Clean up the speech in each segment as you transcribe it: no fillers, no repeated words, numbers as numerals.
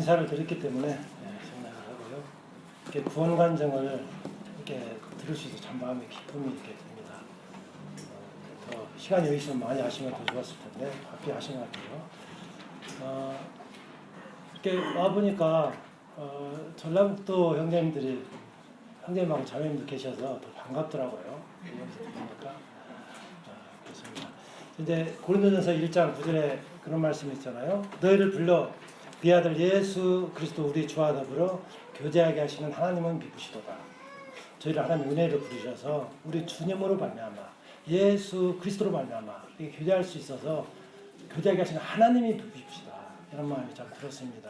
인사를 드렸기 때문에 생략을 하고요. 이렇게 구원 간증을 이렇게 들을 수 있어서 참 마음에 기쁨이 이렇게 듭니다. 더 시간이 있으면 많이 하시면 더 좋았을 텐데 바삐 하신 것 같아요. 이렇게 와 보니까 전라북도 형제님하고 자매님도 계셔서 더 반갑더라고요. 보니까 그렇습니다. 이제 고린도전서 1장 9절에 그런 말씀이 있잖아요. 너희를 불러 네 아들 예수 그리스도 우리 주와 더불어 교제하게 하시는 하나님은 미쁘시도다. 저희를 하나님 은혜로 부르셔서 우리 주님으로 말미암아 예수 그리스도로 말미암아 이렇게 교제할 수 있어서 교제하게 하시는 하나님이 미쁘시다. 이런 마음이 참 들었습니다.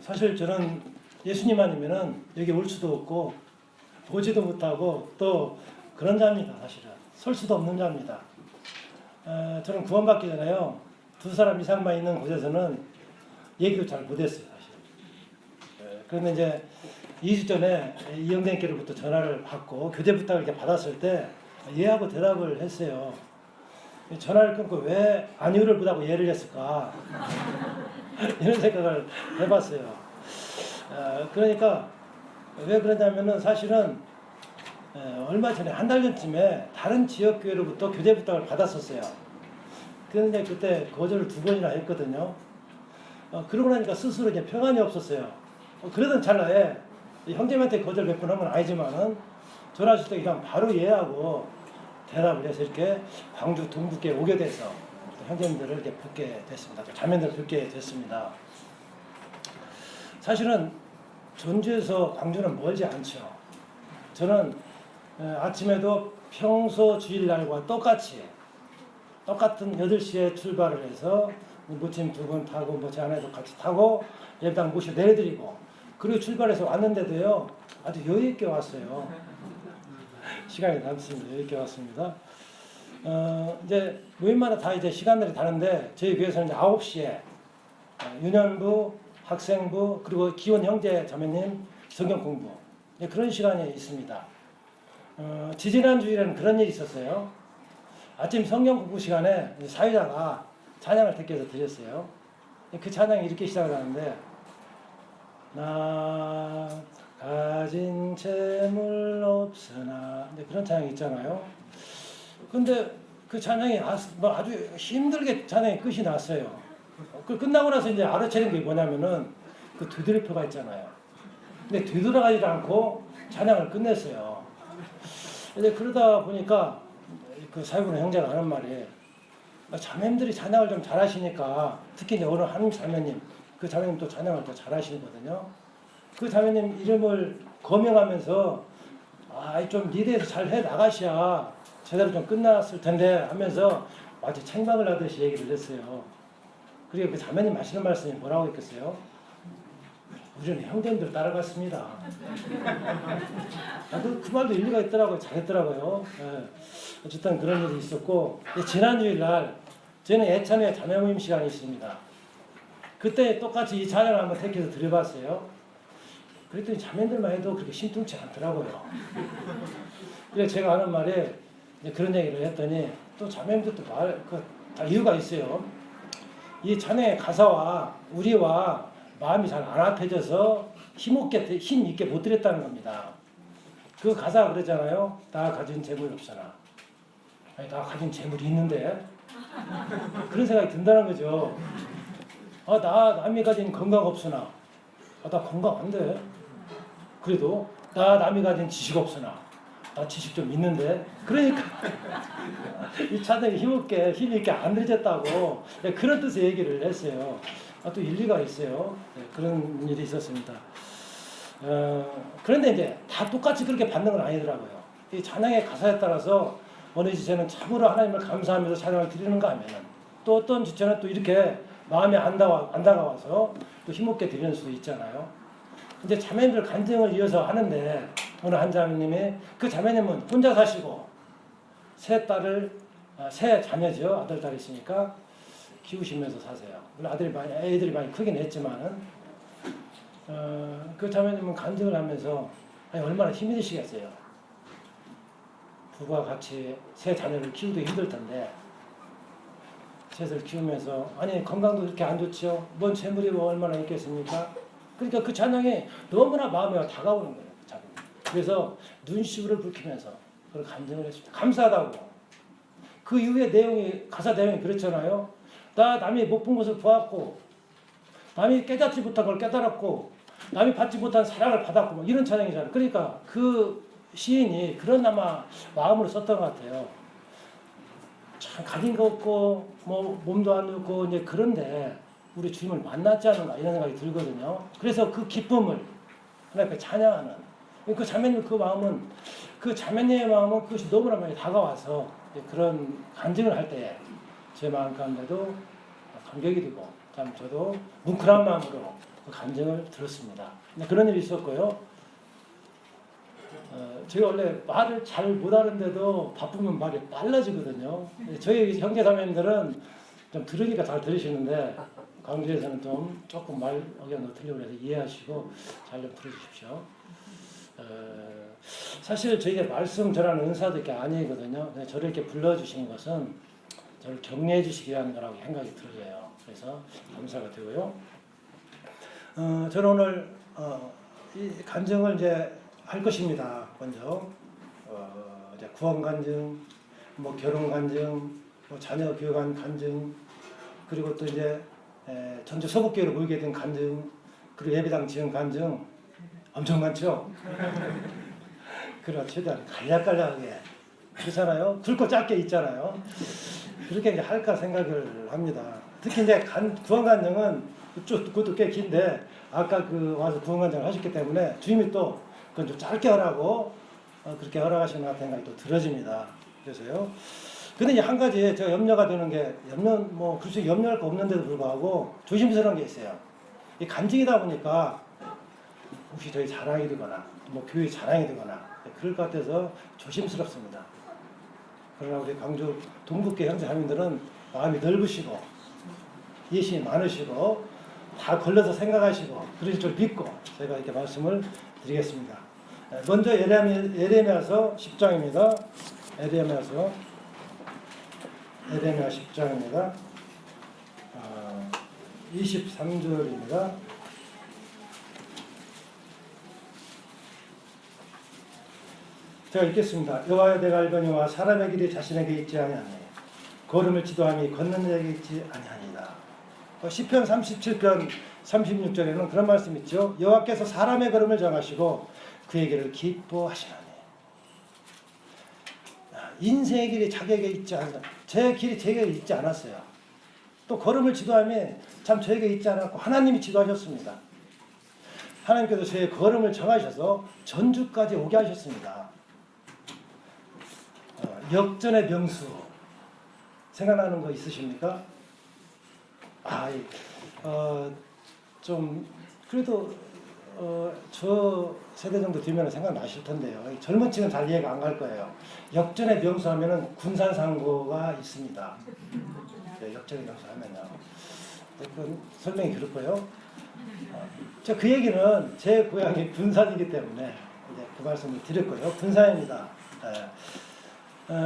사실 저는 예수님 아니면은 여기 올 수도 없고 보지도 못하고 또 그런 자입니다. 사실은 설 수도 없는 자입니다. 저는 구원받기 전에요. 2사람 이상만 있는 곳에서는 얘기도 잘 못했어요. 사실. 그런데 이제 2주 전에 이영대님께로부터 전화를 받고 교제 부탁을 이렇게 받았을 때 예하고 대답을 했어요. 전화를 끊고 왜 아니오를 못하고 예를 했을까 이런 생각을 해봤어요. 그러니까 왜 그러냐면은 사실은 얼마 전에 한 달 전쯤에 다른 지역 교회로부터 교제 부탁을 받았었어요. 그런데 그때 거절을 2번이나 했거든요. 그러고 나니까 스스로 이제 평안이 없었어요. 그러던 찰나에 형제한테 거절 몇 번 한 건 아니지만은 전화하실 때 그냥 바로 예하고 대답을 해서 이렇게 광주 동북에 오게 돼서 형제님들을 이렇게 뵙게 됐습니다. 자매들을 뵙게 됐습니다. 사실은 전주에서 광주는 멀지 않죠. 저는 아침에도 평소 주일날과 똑같은 8시에 출발을 해서 모침 2번 타고 제 아내도 같이 타고 예배당 모셔 내려드리고 그리고 출발해서 왔는데도요 아주 여유 있게 왔어요. 시간이 남습니다. 여유 있게 왔습니다. 이제 모임마다 다 이제 시간들이 다른데 저희 교회에서는 이제 9시에 유년부, 학생부 그리고 기혼 형제 자매님 성경 공부 그런 시간이 있습니다. 지지난 주일에는 그런 일이 있었어요. 아침 성경 공부 시간에 사회자가 찬양을 택해서 드렸어요. 그 찬양이 이렇게 시작을 하는데 나 가진 재물 없으나 그런 찬양이 있잖아요. 근데 그 찬양이 아주 힘들게 찬양이 끝이 났어요. 그 끝나고 나서 이제 알아채는 게 뭐냐면은 그 되돌이표가 있잖아요. 근데 되돌아가지 않고 찬양을 끝냈어요. 근데 그러다 보니까 그 사회부는 형제가 하는 말이 자매님들이 찬양을 좀 잘하시니까 특히 이제 어느 한 자매님 그 자매님 또 찬양을 또 잘하시거든요. 그 자매님 이름을 거명하면서 좀 리드해서 잘 해 나가셔야 제대로 좀 끝났을 텐데 하면서 아주 책망을 하듯이 얘기를 했어요. 그리고 그 자매님 하시는 말씀이 뭐라고 했겠어요? 우리는 형제님들 따라갔습니다. 그 말도 일리가 있더라고요. 잘했더라고요. 어쨌든 그런 일이 있었고 지난주일 날 저는 예찬회 자매 모임 시간이 있습니다. 그때 똑같이 이 찬양을 한번 택해서 드려봤어요. 그랬더니 자매들만 해도 그렇게 심통치 않더라고요. 그래서 제가 하는 말에 그런 얘기를 했더니 또 자매들도 다 이유가 있어요. 이 찬양의 가사와 우리와 마음이 잘 안 합해져서 힘 있게 못 드렸다는 겁니다. 그 가사가 그러잖아요. 나 가진 재물이 없으나. 나 가진 재물이 있는데. 그런 생각이 든다는 거죠. 남이 가진 건강 없으나. 나 건강한데. 그래도 나 남이 가진 지식 없으나. 나 지식 좀 있는데. 그러니까 이 찬양이 힘 있게 안 드렸다고 그런 뜻의 얘기를 했어요. 또 일리가 있어요. 그런 일이 있었습니다. 그런데 이제 다 똑같이 그렇게 받는 건 아니더라고요. 이 찬양의 가사에 따라서 어느 지체는 참으로 하나님을 감사하면서 찬양을 드리는가 하면은 또 어떤 지체는 또 이렇게 마음에 안 다가와서 또 힘없게 드리는 수도 있잖아요. 이제 자매님들 간증을 이어서 하는데 어느 한 자매님이 그 자매님은 혼자 사시고 세 자녀죠. 아들, 딸이 있으니까 키우시면서 사세요. 물론 애들이 많이 크긴 했지만은, 그 자매님은 간증을 하면서 얼마나 힘이 드시겠어요. 부부와 같이 세 자녀를 키우기 힘들 텐데, 셋을 키우면서 아니 건강도 그렇게 안 좋지요. 뭔 재물이 뭐 얼마나 있겠습니까? 그러니까 그 찬양이 너무나 마음에 다가오는 거예요. 그 찬양. 그래서 눈시울을 붉히면서 그런 간증을 했습니다. 감사하다고. 그 이후에 내용이 가사 내용이 그렇잖아요. 나 남이 못 본 것을 보았고 남이 깨닫지 못한 걸 깨달았고 남이 받지 못한 사랑을 받았고 뭐 이런 찬양이잖아요. 그러니까 그 시인이 그런 아마 마음으로 썼던 것 같아요. 참 가진 거 없고 뭐 몸도 안 좋고 이제 그런데 우리 주님을 만났지 않은가 이런 생각이 들거든요. 그래서 그 기쁨을 하나님께 찬양하는 그 자매님 그 마음은 그 자매님의 마음은 그것이 너무나 많이 다가와서 그런 간증을 할 때에 제 마음 가운데도 감격이 되고 참 저도 뭉클한 마음으로 그 간증을 들었습니다. 그런 일이 있었고요. 제가 원래 말을 잘 못하는데도 바쁘면 말이 빨라지거든요. 저희 형제자매님들은 좀 들으니까 잘 들으시는데 광주에서는 좀 조금 말 억양도 틀리고 그래서 이해하시고 잘 좀 들어주십시오. 사실 저희가 말씀 전하는 은사도 이렇게 아니거든요. 저를 이렇게 불러주신 것은 저를 격려해 주시기 위한 거라고 생각이 들어요. 그래서 감사가 되고요. 저는 오늘 이 간증을 이제 할 것입니다. 먼저 이제 구원 간증, 뭐 결혼 간증, 뭐 자녀 교육한 간증, 그리고 또 이제 전주 서북교회로 모이게 된 간증, 그리고 예배당 지은 간증 엄청 많죠. 그럼 최대한 간략간략하게 그렇잖아요. 굵고 짧게 있잖아요. 그렇게 이제 할까 생각을 합니다. 특히 이제 구원 간증은 그것도 꽤 긴데 아까 그 와서 구원 간증을 하셨기 때문에 주님이 또 그건 좀 짧게 하라고 그렇게 허락하시는 것 같은 생각이 또 들어집니다. 그래서요. 근데 이제 한 가지 제가 염려가 되는 게 뭐 글쎄 염려할 거 없는데도 불구하고 조심스러운 게 있어요. 이 간증이다 보니까 혹시 저희 자랑이 되거나 뭐 교회 자랑이 되거나 그럴 것 같아서 조심스럽습니다. 그러나 우리 광주 동북계 형제자매들은 마음이 넓으시고 예심이 많으시고 다 걸러서 생각하시고 그러실 줄 믿고 제가 이렇게 말씀을 드리겠습니다. 먼저 예레미야서 10장입니다. 예레미야서 10장입니다. 23절입니다. 제가 읽겠습니다. 여호와의 내가 알거니와 사람의 길이 자신에게 있지 아니하니 걸음을 지도함이 걷는 자에게 있지 아니하니라. 시편 37편 36절에는 그런 말씀이 있죠. 여호와께서 사람의 걸음을 정하시고 그의 길을 기뻐하시나니. 인생의 길이 자기에게 있지 않아요. 제 길이 제게 있지 않았어요. 또 걸음을 지도함이 참 저에게 있지 않았고 하나님이 지도하셨습니다. 하나님께서 제 걸음을 정하셔서 전주까지 오게 하셨습니다. 역전의 명수 생각나는 거 있으십니까? 좀 그래도 저 세대 정도 되면 생각나실 텐데요. 젊은 층은 잘 이해가 안 갈 거예요. 역전의 명수 하면은 군산상고가 있습니다. 네, 역전의 명수 하면요. 그건 설명이 그렇고요. 그 얘기는 제 고향이 군산이기 때문에 이제 그 말씀을 드렸고요. 군산입니다.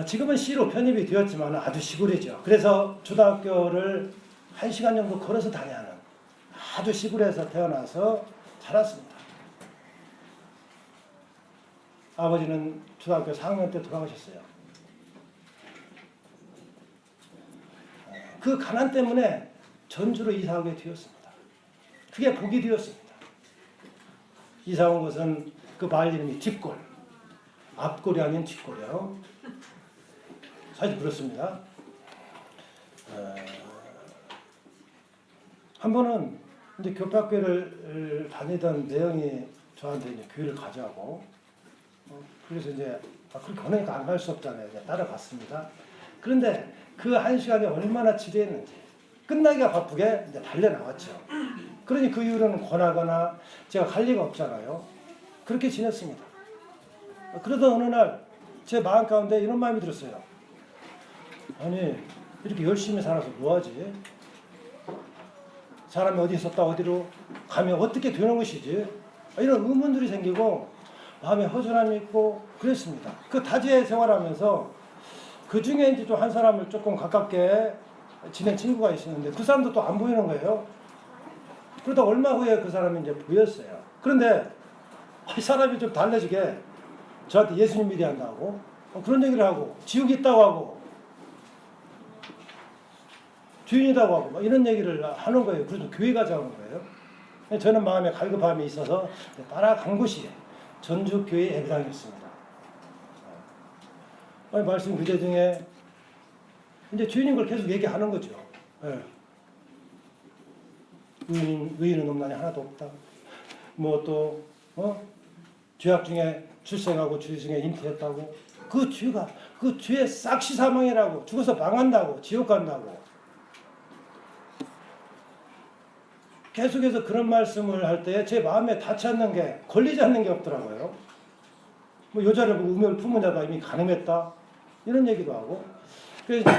지금은 시로 편입이 되었지만 아주 시골이죠. 그래서 초등학교를 1시간 정도 걸어서 다녀야 하는 아주 시골에서 태어나서 자랐습니다. 아버지는 초등학교 4학년 때 돌아가셨어요. 그 가난 때문에 전주로 이사하게 되었습니다. 그게 복이 되었습니다. 이사 온 것은 그 마을 이름이 뒷골, 앞골이 아닌 뒷골이요. 사실 그렇습니다. 한 번은 이제 교파교회를 다니던 내영이 저한테 이제 교회를 가자고. 그래서 이제 그렇게 보내니까 안 갈 수 없잖아요. 이제 따라갔습니다. 그런데 그 1시간이 얼마나 지루했는지 끝나기가 바쁘게 이제 달려 나왔죠. 그러니 그 이후로는 권하거나 제가 갈 리가 없잖아요. 그렇게 지냈습니다. 그러던 어느 날 제 마음 가운데 이런 마음이 들었어요. 아니 이렇게 열심히 살아서 뭐하지? 사람이 어디 있었다 어디로 가면 어떻게 되는 것이지? 이런 의문들이 생기고 마음에 허전함이 있고 그랬습니다. 그 타지에 생활하면서 그 중에 이제 좀 한 사람을 조금 가깝게 지낸 친구가 있었는데 그 사람도 또 안 보이는 거예요. 그러다 얼마 후에 그 사람이 이제 보였어요. 그런데 이 사람이 좀 달라지게 저한테 예수님 믿어한다고 그런 얘기를 하고 지옥이 있다고 하고 주인이라고 하고 막 이런 얘기를 하는 거예요. 그래서 교회 가자는 거예요. 저는 마음에 갈급함이 있어서 따라간 곳이 전주교회 예배당이었습니다. 말씀 구절 중에 이제 주인인 걸 계속 얘기하는 거죠. 예. 의인은 없나니 하나도 없다. 뭐 또 죄악 중에 출생하고 죄 중에 잉태했다고. 그 죄의 싹시 사망이라고. 죽어서 망한다고. 지옥 간다고. 계속해서 그런 말씀을 할 때 제 마음에 닿지 않는 게 걸리지 않는 게 없더라고요. 뭐 여자를 보고 우매를 품은 자가 이미 가늠했다. 이런 얘기도 하고. 그래서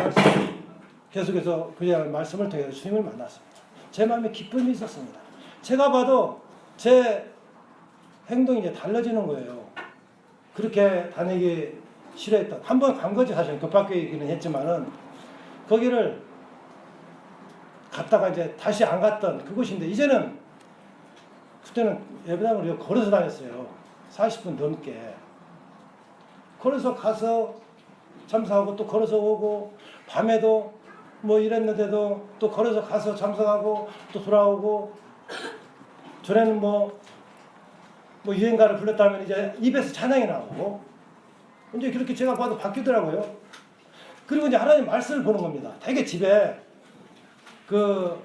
계속해서 그 말씀을 통해서 주님을 만났습니다. 제 마음에 기쁨이 있었습니다. 제가 봐도 제 행동이 이제 달라지는 거예요. 그렇게 다니기 싫어했던. 한 번 간 거지 사실 급박하기는 했지만은 거기를 갔다가 이제 다시 안 갔던 그곳인데 이제는 그때는 예배당을 걸어서 다녔어요. 40분 넘게. 걸어서 가서 참석하고 또 걸어서 오고 밤에도 뭐 이랬는데도 또 걸어서 가서 참석하고 또 돌아오고 전에는 뭐 유행가를 불렀다면 이제 입에서 찬양이 나오고 이제 그렇게 제가 봐도 바뀌더라고요. 그리고 이제 하나님 말씀을 보는 겁니다. 되게 집에 그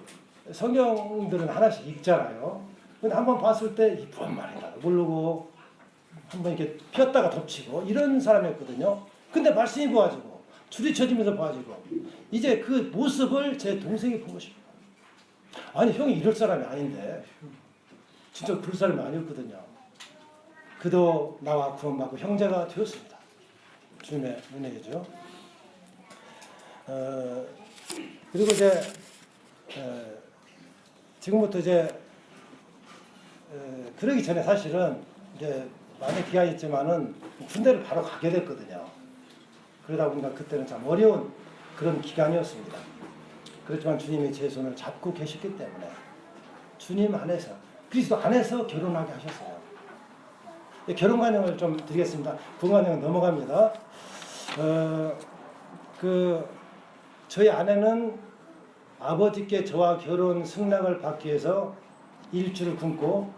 성경들은 하나씩 읽잖아요. 근데 한번 봤을 때 이쁜 말인가 모르고 한번 이렇게 폈다가 덮치고 이런 사람이었거든요. 근데 말씀이 보아지고 줄이 쳐지면서 보아지고 이제 그 모습을 제 동생이 본 것입니다. 아니 형이 이럴 사람이 아닌데 진짜 그럴 사람이 아니었거든요. 그도 나와 구원받고 형제가 되었습니다. 주님의 은혜죠. 그리고 이제 지금부터 이제 그러기 전에 사실은 이제 많이 기간이 있지만은 군대를 바로 가게 됐거든요. 그러다 보니까 그때는 참 어려운 그런 기간이었습니다. 그렇지만 주님이 제 손을 잡고 계셨기 때문에 주님 안에서 그리스도 안에서 결혼하게 하셨어요. 결혼 관영을 좀 드리겠습니다. 부부 관영은 넘어갑니다. 저희 아내는 아버지께 저와 결혼 승낙을 받기 위해서 일주를 굶고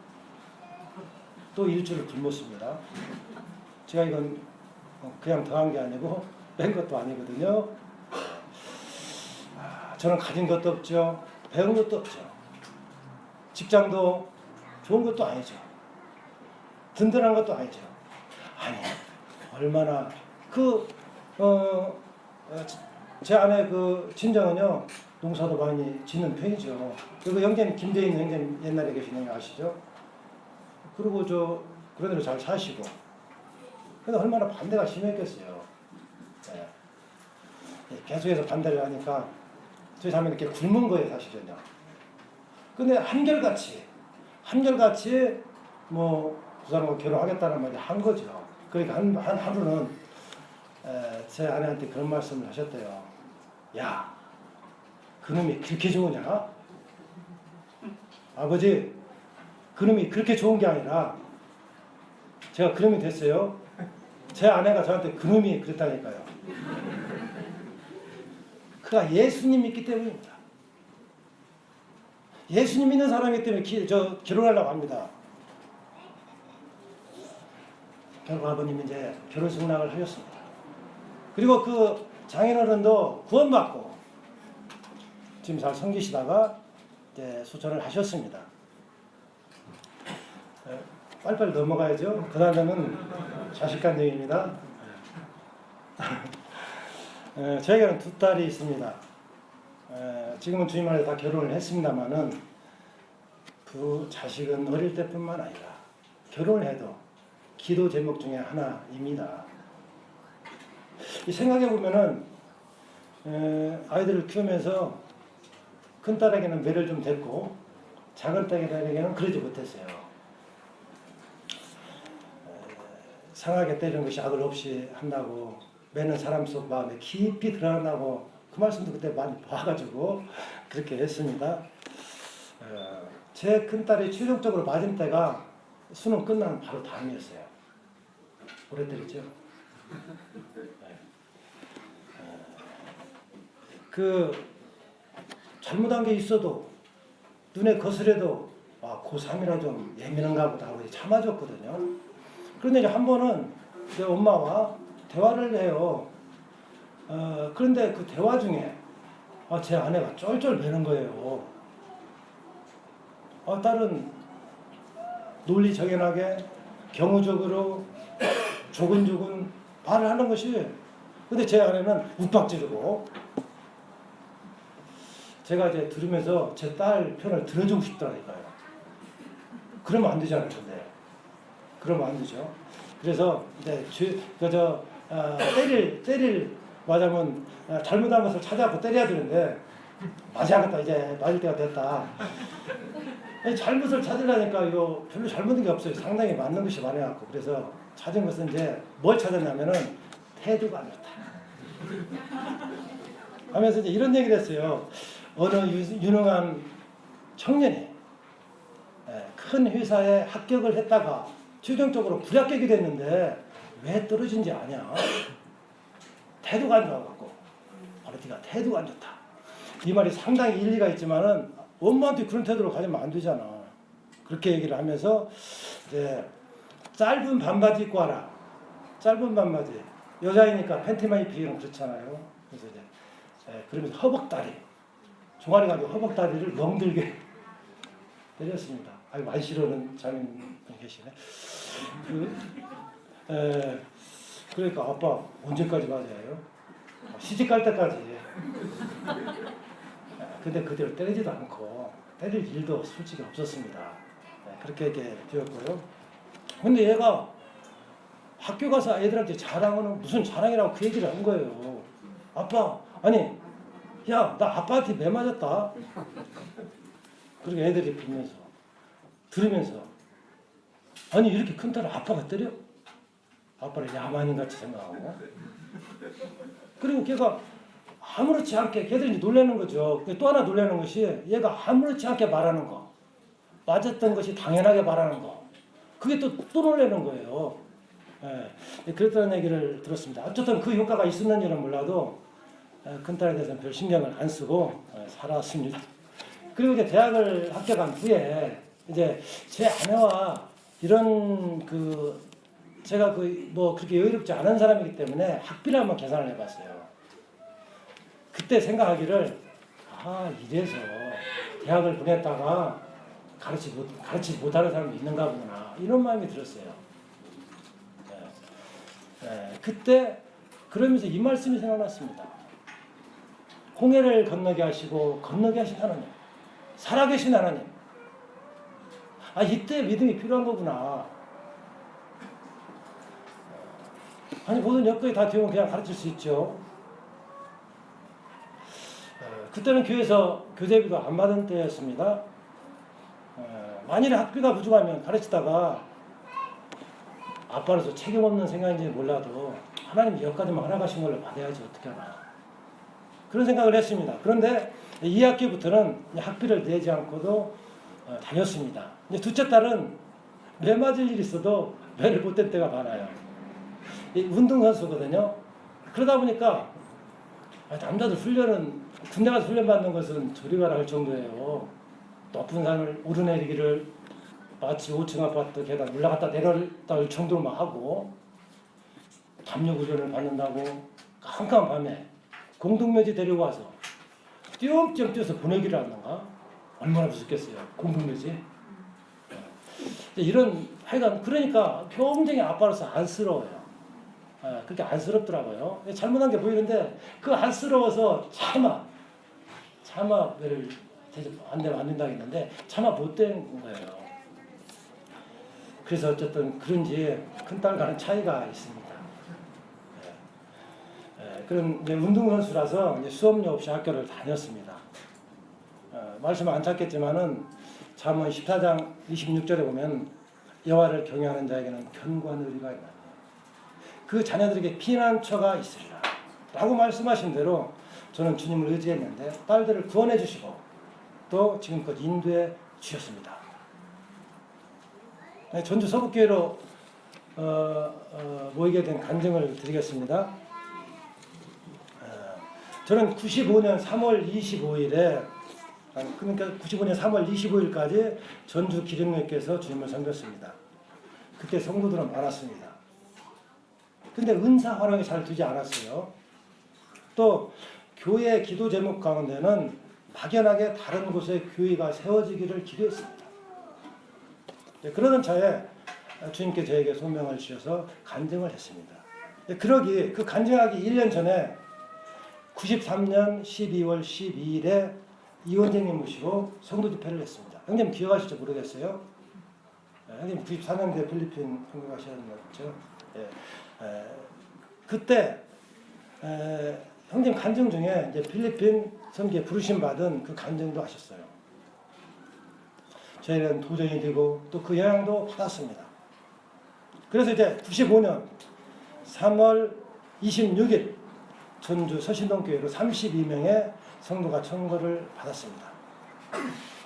또 일주를 굶었습니다. 제가 이건 그냥 더한 게 아니고 뺀 것도 아니거든요. 저는 가진 것도 없죠. 배운 것도 없죠. 직장도 좋은 것도 아니죠. 든든한 것도 아니죠. 아니, 얼마나 제 아내 그 친정은요 농사도 많이 짓는 편이죠. 그리고 형제는 김대인 형제님 옛날에 계신 형 아시죠? 그리고 그런 대로 잘 사시고. 근데 얼마나 반대가 심했겠어요. 네. 계속해서 반대를 하니까 저희 자매는 이렇게 굶은 거예요 사실은요. 근데 한결같이 그 사람과 결혼하겠다는 말을 한 거죠. 그러니까 한 하루는 제 아내한테 그런 말씀을 하셨대요. 야, 그놈이 그렇게 좋으냐? 아버지, 그놈이 그렇게 좋은 게 아니라 제가 그놈이 됐어요. 제 아내가 저한테 그놈이 그랬다니까요. 그가 예수님 믿기 때문입니다. 예수님 믿는 사람이기 때문에 결혼하려고 합니다. 결국 아버님이 이제 결혼 승낙을 하셨습니다. 그리고 그 장인어른도 구원받고 지금 잘 섬기시다가 이제 수천을 하셨습니다. 빨리빨리 넘어가야죠. 그 다음에는 자식간 얘기입니다. 저에게는 두 딸이 있습니다. 지금은 주님 안에 다 결혼을 했습니다만은 그 자식은 어릴 때뿐만 아니라 결혼을 해도 기도 제목 중에 하나입니다. 생각해 보면은 아이들을 키우면서 큰 딸에게는 매를 좀 됐고 작은 딸에게는 그러지 못했어요. 상하게 때리는 것이 악을 없이 한다고 매는 사람 속 마음에 깊이 들어간다고 그 말씀도 그때 많이 봐가지고 그렇게 했습니다. 제 큰딸이 최종적으로 맞은 때가 수능 끝난 바로 다음이었어요. 오래 때렸죠. 그 잘못한 게 있어도 눈에 거스려도 고3이라 좀 예민한가 보다 하고 참아줬거든요. 그런데 이제 한 번은 내 엄마와 대화를 해요. 그런데 그 대화 중에 제 아내가 쫄쫄 매는 거예요. 딸은 논리정연하게 경우적으로 조근조근 말을 하는 것이, 근데 제 아내는 욱박지르고. 제가 이제 들으면서 제 딸 편을 들어주고 싶더라니까요. 그러면 안 되잖아요, 근데. 그러면 안 되죠. 그래서 이제 때릴 맞으면 잘못한 것을 찾아갖고 때려야 되는데, 맞아야겠다, 이제 맞을 때가 됐다. 잘못을 찾으려니까 이거 별로 잘못된 게 없어요. 상당히 맞는 것이 많아갖고. 그래서 찾은 것은 이제 뭘 찾았냐면은 태도가 안 좋다 하면서 이제 이런 얘기를 했어요. 어느 유능한 청년이 큰 회사에 합격을 했다가 최종적으로 불합격이 됐는데 왜 떨어진지 아냐? 태도가 안 좋아갖고. 바로 네가 태도가 안 좋다. 이 말이 상당히 일리가 있지만은 엄마한테 그런 태도를 가지면 안 되잖아. 그렇게 얘기를 하면서 이제 짧은 반바지 입고 와라. 짧은 반바지. 여자이니까 팬티만 입히기는 그렇잖아요. 그래서 이제 그러면서 허벅다리, 종아리 가지고 허벅다리를 멍들게 때렸습니다. 많이 싫어하는 자매님 계시네. 그러니까 아빠 언제까지 맞아요? 시집 갈 때까지. 근데 그대로 때리지도 않고 때릴 일도 솔직히 없었습니다. 그렇게 되었고요. 근데 얘가 학교 가서 애들한테 자랑은 무슨 자랑이라고 그 얘기를 한 거예요. 아빠, 아니, 야, 나 아빠한테 매 맞았다. 그리고 애들이 빌면서, 들으면서, 아니, 이렇게 큰 딸을 아빠가 때려? 아빠를 야만인같이 생각하고. 그리고 걔가 아무렇지 않게, 걔들이 놀라는 거죠. 또 하나 놀라는 것이 얘가 아무렇지 않게 말하는 거. 맞았던 것이 당연하게 말하는 거. 그게 또 놀라는 거예요. 그랬다는 얘기를 들었습니다. 어쨌든 그 효과가 있었는지는 몰라도 큰딸에 대해서는 별 신경을 안 쓰고 살아왔습니다. 그리고 이제 대학을 합격한 후에 이제 제 아내와 이런 제가 그렇게 여유롭지 않은 사람이기 때문에 학비를 한번 계산을 해봤어요. 그때 생각하기를 이래서 대학을 보냈다가 가르치지 못하는 사람도 있는가 보구나 이런 마음이 들었어요. 그때 그러면서 이 말씀이 생각났습니다. 홍해를 건너게 하시고 건너게 하신 하나님, 살아계신 하나님. 이때 믿음이 필요한 거구나. 모든 여건이 다 되면 그냥 가르칠 수 있죠. 그때는 교회에서 교재비도 안 받은 때였습니다. 만일에 학비가 부족하면 가르치다가 아빠로서 책임 없는 생각인지 몰라도 하나님이 여기까지만 허락하신 걸로 받아야지 어떻게 하나. 그런 생각을 했습니다. 그런데 2학기부터는 학비를 내지 않고도 다녔습니다. 이제 둘째 딸은 매 맞을 일이 있어도 매를 못 뗄 때가 많아요. 운동선수거든요. 그러다 보니까 남자들 군대 가서 훈련받는 것은 저리 가라 할 정도예요. 높은 산을 오르내리기를 마치 5층 아파트 계단 올라갔다 내려갔다 할 정도로 막 하고, 담력 훈련을 받는다고 깜깜한 밤에 공동묘지 데리고 와서 띄엄띄엄 뛰어서 보내기를 하는가? 얼마나 무섭겠어요. 공동묘지. 이런 하여간 그러니까 평생에 아빠로서 안쓰러워요. 그렇게 안쓰럽더라고요. 잘못한 게 보이는데 그 안쓰러워서 차마 매를 안 되면 안 된다고 했는데 차마 못 된 거예요. 그래서 어쨌든 그런지 큰딸과는 차이가 있습니다. 그런 이제 운동선수라서 이제 수업료 없이 학교를 다녔습니다. 말씀 안 찾겠지만은 잠언 14장 26절에 보면 여호와를 경외하는 자에게는 견고한 의리가 있나니 그 자녀들에게 피난처가 있으리라 라고 말씀하신 대로 저는 주님을 의지했는데 딸들을 구원해 주시고 또 지금껏 인도해 주셨습니다. 네, 전주 서북교회로 모이게 된 간증을 드리겠습니다. 저는 95년 3월 25일에 그러니까 95년 3월 25일까지 전주 기름교회에서 주님을 섬겼습니다. 그때 성도들은 많았습니다. 근데 은사 활용이 잘 되지 않았어요. 또 교회 기도 제목 가운데는 막연하게 다른 곳에 교회가 세워지기를 기도했습니다. 그러던 차에 주님께 저에게 소명을 주셔서 간증을 했습니다. 그러기 그 간증하기 1년 전에 93년 12월 12일에 이원재님 모시고 성도 집회를 했습니다. 형님 기억하실지 모르겠어요. 형님 94년도에 필리핀 선교 가셨죠. 그때 형님 간증 중에 이제 필리핀 선교에 부르심 받은 그 간증도 하셨어요. 저희는 도전이 되고 또 그 영향도 받았습니다. 그래서 이제 95년 3월 26일 전주 서신동교회로 32명의 성도가 청거를 받았습니다.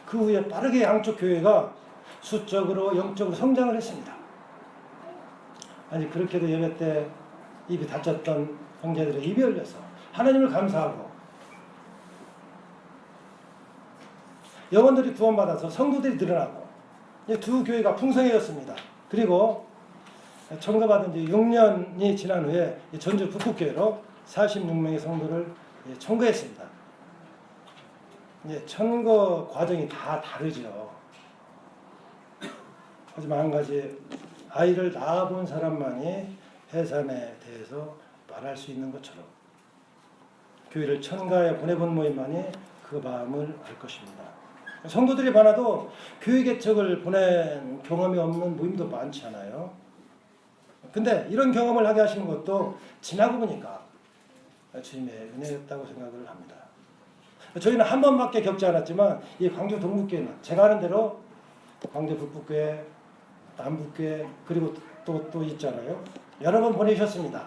그 후에 빠르게 양쪽 교회가 수적으로 영적으로 성장을 했습니다. 아니 그렇게도 예배 때 입이 다쳤던 형제들의 입이 열려서 하나님을 감사하고 영혼들이 구원받아서 성도들이 늘어나고 두 교회가 풍성해졌습니다. 그리고 청거받은 지 6년이 지난 후에 전주 북구교회로 46명의 성도를 청거했습니다. 청거 과정이 다 다르죠. 하지만 한 가지 아이를 낳아본 사람만이 해산에 대해서 말할 수 있는 것처럼 교회를 천가에 보내본 모임만이 그 마음을 알 것입니다. 성도들이 많아도 교회 개척을 보낸 경험이 없는 모임도 많잖아요. 근데 이런 경험을 하게 하시는 것도 지나고 보니까 주님의 은혜였다고 생각을 합니다. 저희는 한 번밖에 겪지 않았지만 이 광주 동북교회는 제가 아는 대로 광주 북부교회, 남북교회 그리고 또 있잖아요. 여러 번 보내셨습니다.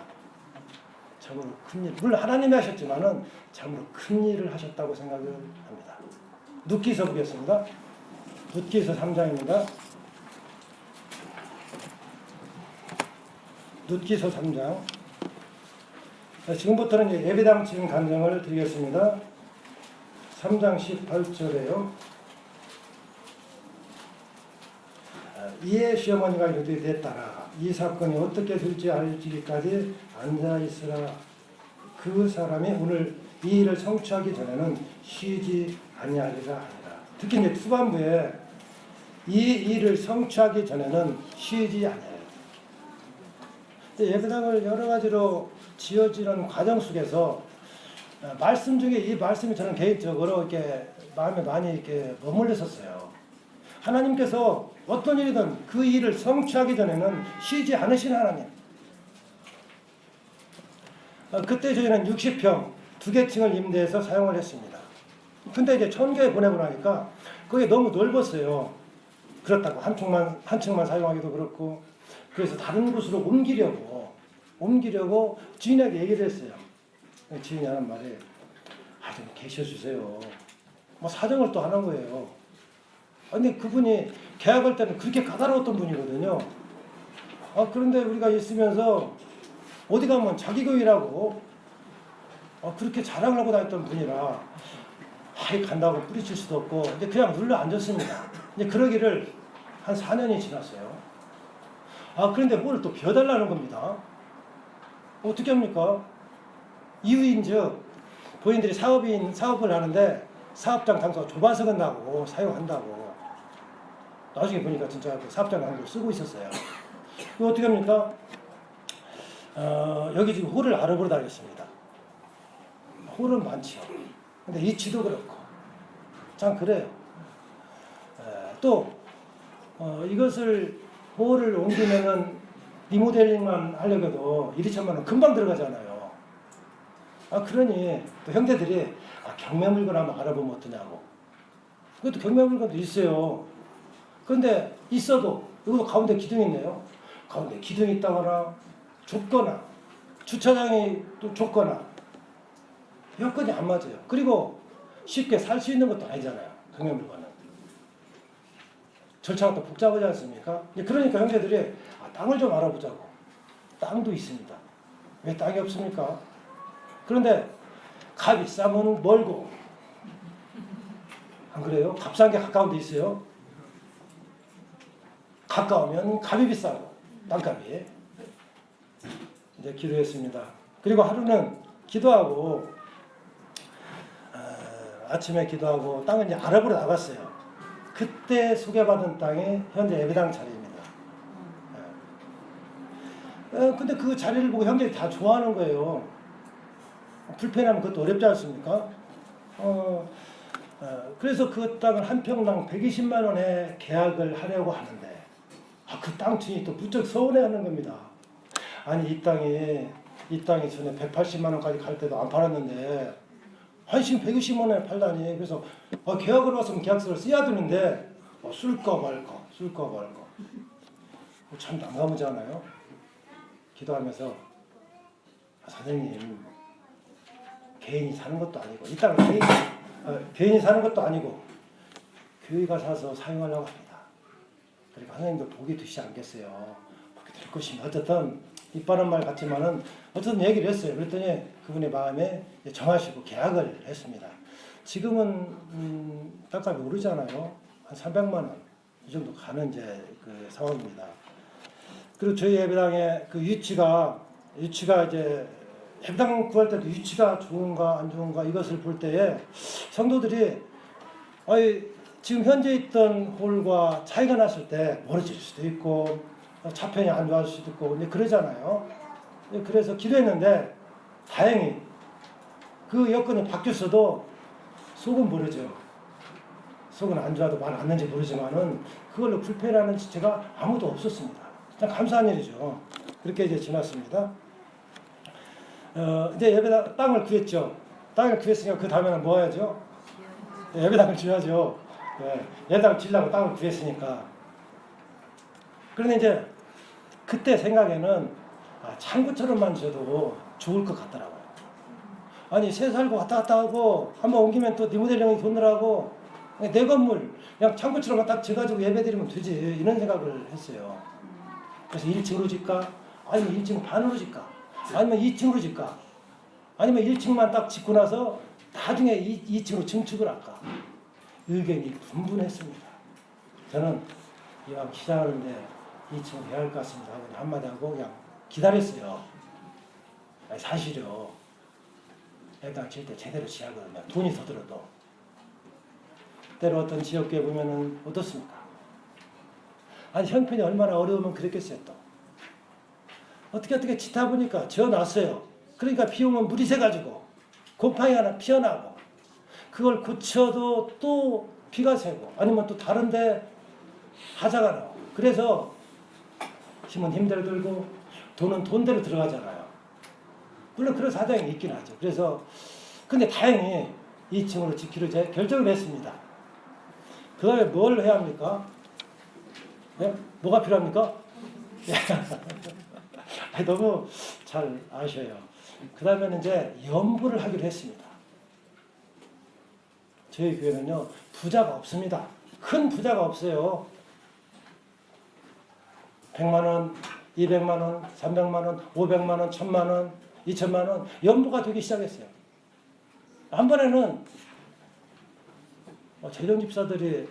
참으로 큰일, 물론 하나님이 하셨지만은 참으로 큰 일을 하셨다고 생각을 합니다. 룻기서 보겠습니다. 룻기서 3장입니다. 룻기서 3장. 지금부터는 예배당 지금 간증을 드리겠습니다. 3장 18절에요. 이에 시어머니가 이르되 내 딸아 이 사건이 어떻게 될지 알지기까지 앉아있으라. 그 사람이 오늘 이 일을 성취하기 전에는 쉬지 아니하리라 하니라. 특히 이제 후반부에 이 일을 성취하기 전에는 쉬지 아니하리라. 예배당을 여러 가지로 지어지는 과정 속에서 말씀 중에 이 말씀이 저는 개인적으로 이렇게 마음에 많이 이렇게 머물렀었어요. 하나님께서 어떤 일이든 그 일을 성취하기 전에는 쉬지 않으신 하나님. 그때 저희는 60평 2개 층을 임대해서 사용을 했습니다. 근데 이제 천교에 보내고 나니까 그게 너무 넓었어요. 그렇다고 한 층만 사용하기도 그렇고 그래서 다른 곳으로 옮기려고 주인에게 얘기를 했어요. 주인이 하는 말이 좀 계셔주세요. 뭐 사정을 또 하는 거예요. 근데 그분이 계약할 때는 그렇게 까다로웠던 분이거든요. 그런데 우리가 있으면서 어디 가면 자기 교회라고 그렇게 자랑을 하고 다녔던 분이라 간다고 뿌리칠 수도 없고 이제 그냥 눌러 앉았습니다. 이제 그러기를 한 4년이 지났어요. 그런데 뭘 또 비워달라는 겁니다. 어떻게 합니까? 이유인즉 본인들이 사업을 하는데 사업장 장소가 좁아서 그런다고 사용한다고. 나중에 보니까 진짜 그 사업장 장소를 쓰고 있었어요. 이거 어떻게 합니까? 여기 지금 홀을 알아보러 다녔습니다. 홀은 많죠. 근데 위치도 그렇고 참 그래요. 또 이것을 홀을 옮기면은 리모델링만 하려고 해도 1,2천만 원 금방 들어가잖아요. 그러니 또 형제들이 경매 물건 한번 알아보면 어떠냐고. 그것도 경매 물건도 있어요. 그런데 있어도 여기도 가운데 기둥이 있네요. 가운데 기둥이 있다거나 좁거나 주차장이 또 좁거나 여건이 안 맞아요. 그리고 쉽게 살 수 있는 것도 아니잖아요. 경매물건은. 절차가 또 복잡하지 않습니까? 그러니까 형제들이 땅을 좀 알아보자고. 땅도 있습니다. 왜 땅이 없습니까? 그런데 값이 싸면 멀고, 안 그래요? 값싼 게 가까운 데 있어요. 가까우면 값이 비싸고, 땅값이. 이제 기도했습니다. 그리고 하루는 기도하고, 아침에 기도하고 땅을 이제 알아보러 나갔어요. 그때 소개받은 땅이 현재 예배당 자리입니다. 근데 그 자리를 보고 형제들이 다 좋아하는 거예요. 불편하면 그것도 어렵지 않습니까? 그래서 그 땅을 한 평당 120만 원에 계약을 하려고 하는데 그 땅 주인이 또 무척 서운해하는 겁니다. 아니 이 땅이 전에 180만 원까지 갈 때도 안 팔았는데 지금 120만 원에 팔다니. 그래서 계약을 왔으면 계약서를 써야 되는데 쓸까 말까 참 난감하지 않아요? 기도하면서 사장님 개인이 사는 것도 아니고 이 땅은 개인이 사는 것도 아니고 교회가 사서 사용하려고 합니다. 그러니까 하나님도 복이 드시지 않겠어요? 복이 될 것이면 어쨌든 이빠른 말 같지만은 어쨌든 얘기를 했어요. 그랬더니 그분의 마음에 정하시고 계약을 했습니다. 지금은 땅값이 오르잖아요. 한 300만 원 이 정도 가는 이제 그 상황입니다. 그리고 저희 예배당의 그 위치가 이제 예배당 구할 때도 위치가 좋은가 안 좋은가 이것을 볼 때에 성도들이 지금 현재 있던 홀과 차이가 났을 때 멀어질 수도 있고 차편이 안 좋아질 수도 있고 근데 그러잖아요. 그래서 기도했는데 다행히 그 여건이 바뀌었어도 속은 모르죠. 속은 안 좋아도 말 안 하는지 모르지만은 그걸로 불편해하는 지체가 아무도 없었습니다. 참 감사한 일이죠. 그렇게 이제 지났습니다. 이제 예배당 땅을 구했죠. 땅을 구했으니까 그 다음에는 뭐 해야죠? 예배당을 지어야죠. 예배당 지으려고 땅을 구했으니까. 그런데 이제 그때 생각에는 창고처럼만 지어도 좋을 것 같더라고요. 아니 새 살고 왔다 갔다 하고 한번 옮기면 또 리모델링이 돈 들어가고 내 건물 그냥 창고처럼만 딱 지어가지고 예배드리면 되지 이런 생각을 했어요. 그래서 1층으로 짓까? 아니면 1층 반으로 짓까? 아니면 2층으로 짓까? 아니면 1층만 딱 짓고 나서 나중에 2층으로 증축을 할까? 의견이 분분했습니다. 저는 이왕 시작하는데 2층 해야 할 것 같습니다 하고 한마디 하고 그냥 기다렸어요. 사실요. 예배당 지을 때 제대로 지하거든요. 돈이 더 들어도. 때로 어떤 지역교회 보면은 어떻습니까? 아니 형편이 얼마나 어려우면 그랬겠어요 또. 어떻게 짓다 보니까 지어놨어요. 그러니까 비 오면 물이 새가지고 곰팡이 하나 피어나고 그걸 고쳐도 또 비가 새고 아니면 또 다른데 하자가 나고 그래서 힘은 힘대로 들고 돈은 돈대로 들어가잖아요. 물론 그런 사정이 있긴 하죠. 그래서 근데 다행히 2층으로 짓기로 결정을 했습니다. 그 다음에 뭘 해야 합니까? 네? 뭐가 필요합니까? 너무 잘 아셔요. 그 다음에는 이제 연부를 하기로 했습니다. 저희 교회는요, 부자가 없습니다. 큰 부자가 없어요. 100만 원, 200만 원, 300만 원, 500만 원, 1000만 원, 2000만 원 연부가 되기 시작했어요. 한 번에는 재정집사들이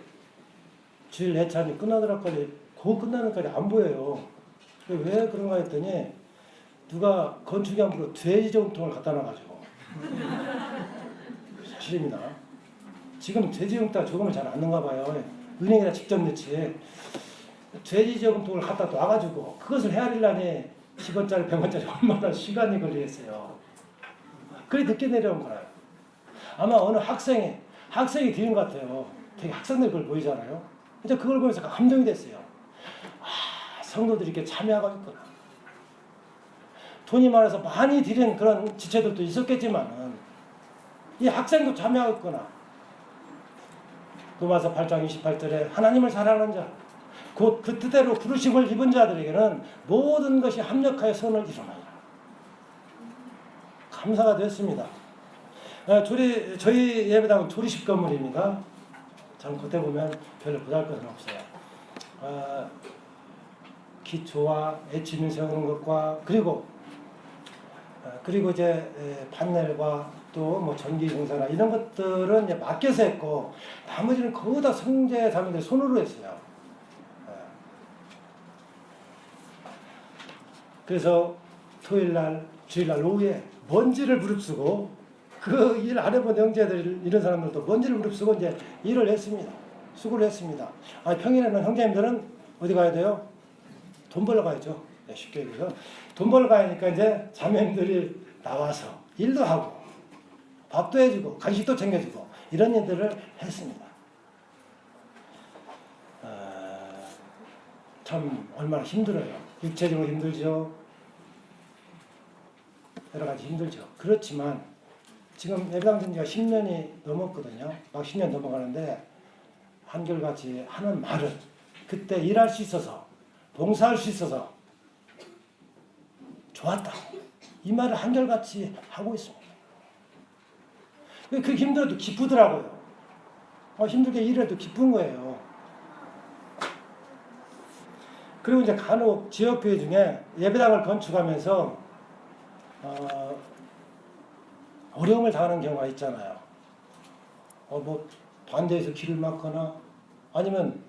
주일 예찬이 끝나더라까지 그 끝나는 까지 안 보여요. 왜 그런가 했더니 누가 건축연부로 돼지 저금통을 갖다 놔가지고 사실입니다. 지금 돼지 저금통에 조금을 잘 안 넣는가 봐요. 은행에다 직접 넣지. 돼지 저금통을 갖다 놔가지고 그것을 헤아리려니 10원짜리 100원짜리 얼마나 시간이 걸리겠어요. 그래 늦게 내려온 거예요. 아마 어느 학생이 드린 것 같아요. 되게 학생들 그걸 보이잖아요. 이제 그걸 보면서 감동이 됐어요. 성도들이 이렇게 참여하고 있구나. 돈이 많아서 많이 드린 그런 지체들도 있었겠지만 이 학생도 참여하고 있구나. 로마서 8장 28절에 하나님을 사랑하는 자 곧 그 뜻대로 부르심을 입은 자들에게는 모든 것이 합력하여 선을 이루나이다. 감사가 됐습니다. 저희 예배당은 조리식 건물입니다. 참 그때 보면 별로 보잘것은 없어요. 기초와 애치민 세우는 것과 그리고 이제 판넬과 또 뭐 전기 공사나 이런 것들은 이제 맡겨서 했고 나머지는 거의 다 성제 자매들 손으로 했어요. 그래서 토요일 날, 주일 날 오후에 먼지를 무릅쓰고 그 일 안 해본 형제들 이런 사람들도 먼지를 무릅쓰고 이제 일을 했습니다. 수고를 했습니다. 평일에는 형제님들은 어디 가야 돼요? 돈 벌러 가야죠. 쉽게 얘기해서 돈 벌러 가야니까 이제 자매님들이 나와서 일도 하고 밥도 해주고 간식도 챙겨주고 이런 일들을 했습니다. 참 얼마나 힘들어요. 육체적으로 힘들죠. 여러 가지 힘들죠. 그렇지만 지금 예배당 된 지가 10년이 넘었거든요. 막 10년 넘어가는데 한결같이 하는 말은 그때 일할 수 있어서 봉사할 수 있어서 좋았다. 이 말을 한결같이 하고 있습니다. 그게 힘들어도 기쁘더라고요. 힘들게 일해도 기쁜 거예요. 그리고 이제 간혹 지역교회 중에 예배당을 건축하면서 어려움을 당하는 경우가 있잖아요. 뭐 반대해서 길을 막거나 아니면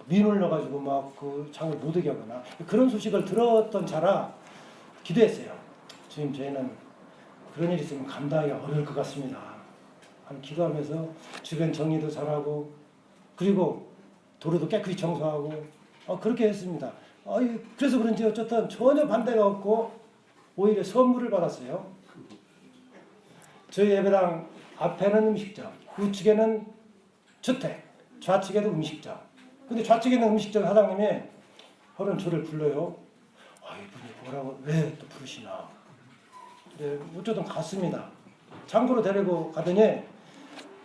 민을 넣어가지고 막 그 창을 못 오게 하거나 그런 소식을 들었던 차라 기도했어요. 주님, 저희는 그런 일이 있으면 감당하기가 어려울 것 같습니다. 기도하면서 주변 정리도 잘하고 그리고 도로도 깨끗이 청소하고 그렇게 했습니다. 그래서 그런지 어쨌든 전혀 반대가 없고 오히려 선물을 받았어요. 저희 예배당 앞에는 음식점, 우측에는 주택, 좌측에도 음식점. 근데 좌측에 있는 음식점 사장님이 허른 저를 불러요. 이분이 뭐라고 왜 또 부르시나. 네, 어쩌든 갔습니다. 장보러 데리고 가더니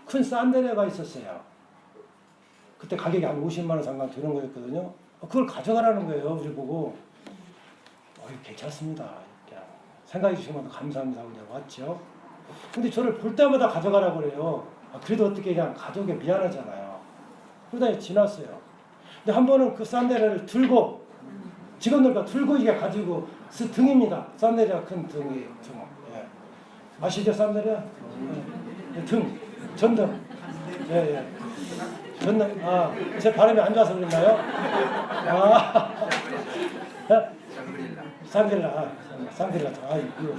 큰 산데레가 있었어요. 그때 가격이 한 50만 원 상당 되는 거였거든요. 그걸 가져가라는 거예요. 우리 보고. 괜찮습니다. 그냥 생각해 주시면 감사합니다 하고 그냥 왔죠. 근데 저를 볼 때마다 가져가라고 그래요. 그래도 어떻게 그냥 가족에 미안하잖아요. 그러다 지났어요. 근데 한 번은 그 산데레를 들고 직원들과 들고 이게 가지고 등입니다. 산데레가 큰 등이 등. 예. 아시죠 산데레? 등, 전등. 예. 전등. 제 발음이 안 좋아서 그랬나요? 상길라. 이거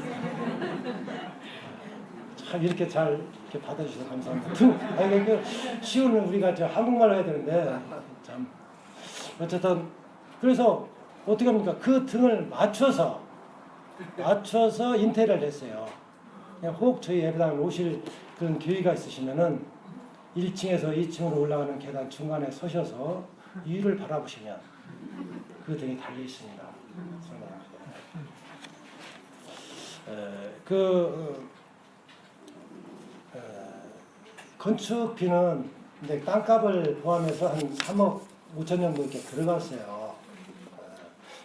참 이렇게 잘 이렇게 받아주셔서 감사합니다. 이게 쉬운 우리가 저 한국말로 해야 되는데 참 어쨌든 그래서 어떻게 합니까? 그 등을 맞춰서 인테리어를 했어요. 그냥 혹 저희 예배당에 오실 그런 기회가 있으시면은 1층에서 2층으로 올라가는 계단 중간에 서셔서 위를 바라보시면 그 등이 달려 있습니다. 건축비는 이제 땅값을 포함해서 한 3억 5천 정도 이렇게 들어갔어요.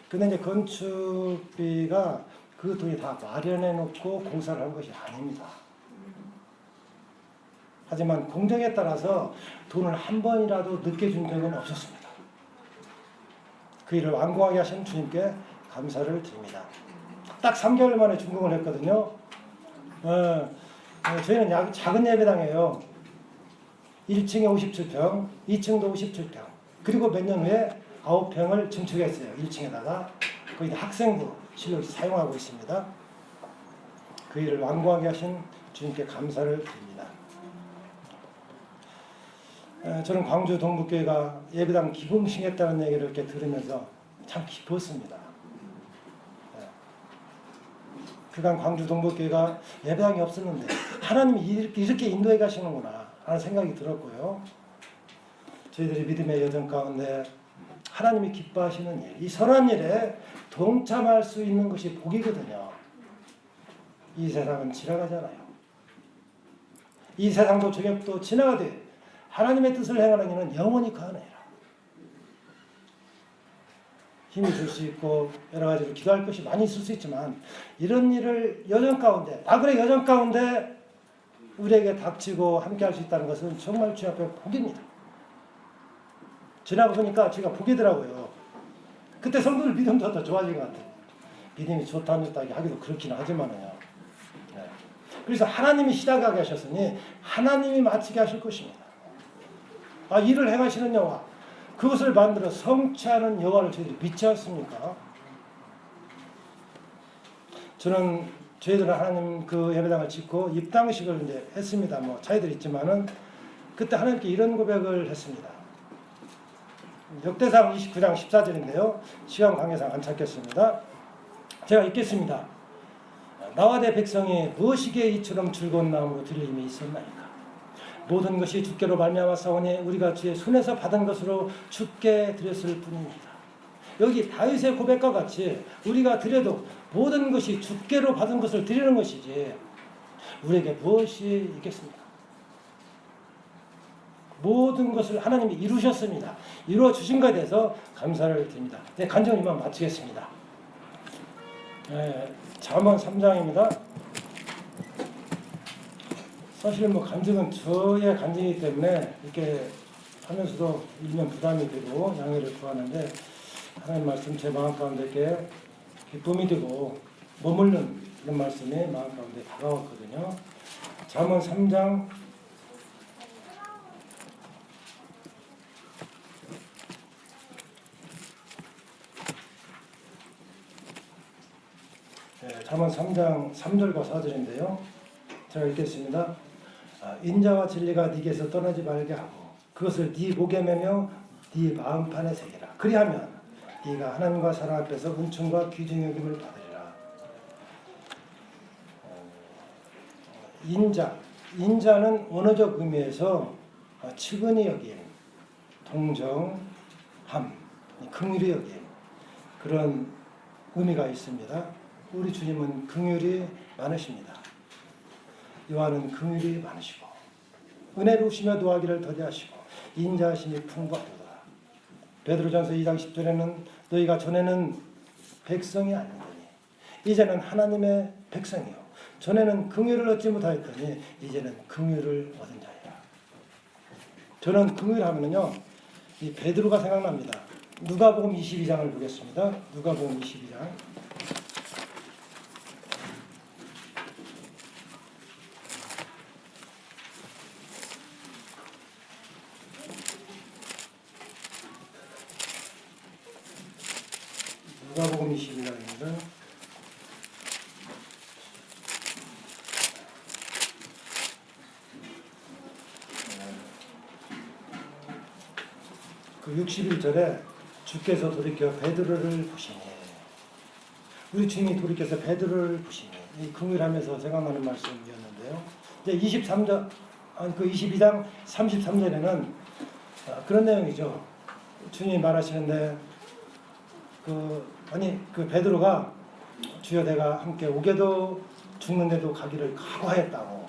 근데 이제 건축비가 그 돈이 다 마련해 놓고 공사를 한 것이 아닙니다. 하지만 공정에 따라서 돈을 한 번이라도 늦게 준 적은 없었습니다. 그 일을 완고하게 하신 주님께 감사를 드립니다. 딱 3개월 만에 준공을 했거든요. 저희는 작은 예배당이에요. 1층에 57평, 2층도 57평. 그리고 몇 년 후에 9평을 증축했어요. 1층에다가 거기 학생부 실로 사용하고 있습니다. 그 일을 완고하게 하신 주님께 감사를 드립니다. 저는 광주 동북교회가 예배당 기공식했다는 얘기를 이렇게 들으면서 참 기뻤습니다. 그간 광주 동북교회가 예배당이 없었는데 하나님이 이렇게 인도해 가시는구나 하는 생각이 들었고요. 저희들이 믿음의 여정 가운데 하나님이 기뻐하시는 일, 이 선한 일에 동참할 수 있는 것이 복이거든요. 이 세상은 지나가잖아요. 이 세상도 저격도 지나가되 하나님의 뜻을 행하는 이는 영원히 거하느니라. 힘이 줄 수 있고 여러 가지로 기도할 것이 많이 있을 수 있지만 이런 일을 여정 가운데 나그네 여정 가운데 우리에게 닥치고 함께 할 수 있다는 것은 정말 주님 앞에 복입니다. 지나고 보니까 제가 복이더라고요. 그때 성도들 믿음도 더 좋아진 것 같아요. 믿음이 좋다 안 좋다 하기도 그렇긴 하지만요. 네. 그래서 하나님이 시작하게 하셨으니 하나님이 마치게 하실 것입니다. 일을 행하시는 여호와, 그것을 만들어 성취하는 여호와를 저희들이 믿지 않습니까? 저희들은 하나님 그 예배당을 짓고 입당식을 이제 했습니다. 뭐 차이들이 있지만은 그때 하나님께 이런 고백을 했습니다. 역대상 29장 14절인데요. 시간 관계상 안 찾겠습니다. 제가 읽겠습니다. 나와 내 백성이 무엇이기에 이처럼 즐거운 마음으로 들림이 있었나이까. 모든 것이 주께로 말미암아 싸우니 우리가 주의 손에서 받은 것으로 주께 드렸을 뿐입니다. 여기 다윗의 고백과 같이 우리가 드려도 모든 것이 주께로 받은 것을 드리는 것이지 우리에게 무엇이 있겠습니까? 모든 것을 하나님이 이루셨습니다. 이루어 주신 것에 대해서 감사를 드립니다. 네, 간증을 이만 마치겠습니다. 잠언 3장입니다. 사실 뭐 간증은 저의 간증이기 때문에 이렇게 하면서도 일면 부담이 되고 양해를 구하는데 하나님 말씀 제 마음 가운데 이렇게 기쁨이 되고 머무르는 그런 말씀이 마음 가운데 다가왔거든요. 잠언 3장 3절과 4절인데요. 제가 읽겠습니다. 인자와 진리가 네게서 떠나지 말게 하고 그것을 네 목에 매며 네 마음판에 새기라. 그리하면 네가 하나님과 사람 앞에서 은총과 귀중 여김을 받으리라. 인자는 원어적 의미에서 측은히 여김, 동정함, 긍휼히 여김 그런 의미가 있습니다. 우리 주님은 긍휼이 많으십니다. 요한은 긍휼이 많으시고 은혜로우시며 노하기를 더디하시고 인자하심이 풍부하도다. 베드로전서 2장 10절에는 너희가 전에는 백성이 아니더니 이제는 하나님의 백성이요 전에는 긍휼을 얻지 못하였더니 이제는 긍휼을 얻은 자이라. 저는 긍휼하면요 이 베드로가 생각납니다. 누가복음 22장을 보겠습니다. 누가복음 22장. 누가복음 22장입니다. 그 61절에 주께서 돌이켜 베드로를 보시니 우리 주님이 돌이켜서 베드로를 보시니 이 긍휼하면서 생각나는 말씀이었는데요. 이제 22장 33절에는 그런 내용이죠. 주님이 말하시는데 그 베드로가 주여 내가 함께 오게도 죽는데도 가기를 각오하였다고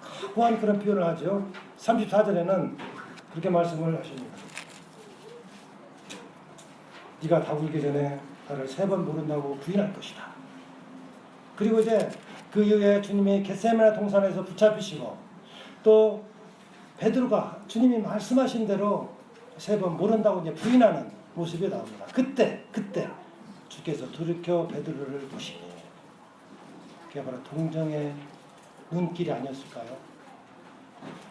각오한 그런 표현을 하죠. 34절에는 그렇게 말씀을 하십니다. 네가 다굴기 전에 나를 3번 모른다고 부인할 것이다. 그리고 이제 그 이후에 주님이 겟세마네 동산에서 붙잡히시고 또 베드로가 주님이 말씀하신 대로 3번 모른다고 이제 부인하는 모습이 나옵니다. 그때 주께서 돌이켜 베드로를 보시니 그게 바로 동정의 눈길이 아니었을까요?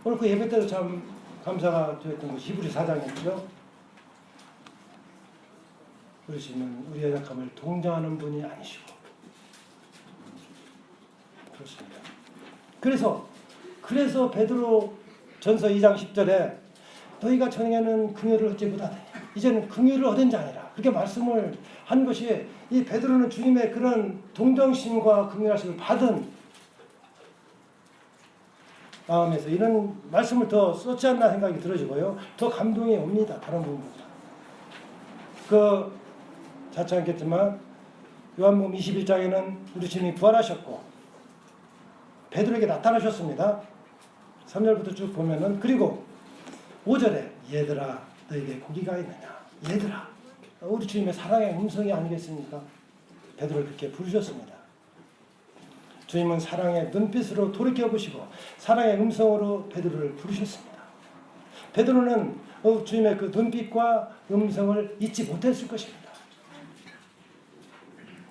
오늘 그 예배 때도 참 감사가 되었던 것이 히브리 4장이었죠. 우리 주님은 우리의 약함을 동정하는 분이 아니시고 그렇습니다. 그래서 베드로 전서 2장 10절에 너희가 전에는 긍휼을 얻지 못하더니 이제는 긍휼을 얻은 자니라 그렇게 말씀을 한 것이 이 베드로는 주님의 그런 동정심과 긍휼하심을 받은 마음에서 이런 말씀을 더 썼지 않나 생각이 들어지고요. 더 감동이 옵니다. 다른 부분보다. 자치 않겠지만 요한복음 21장에는 우리 주님이 부활하셨고 베드로에게 나타나셨습니다. 3절부터 쭉 보면은 그리고 5절에 얘들아 너에게 고기가 있느냐 얘들아 우리 주님의 사랑의 음성이 아니겠습니까? 베드로를 그렇게 부르셨습니다. 주님은 사랑의 눈빛으로 돌이켜보시고 사랑의 음성으로 베드로를 부르셨습니다. 베드로는 주님의 그 눈빛과 음성을 잊지 못했을 것입니다.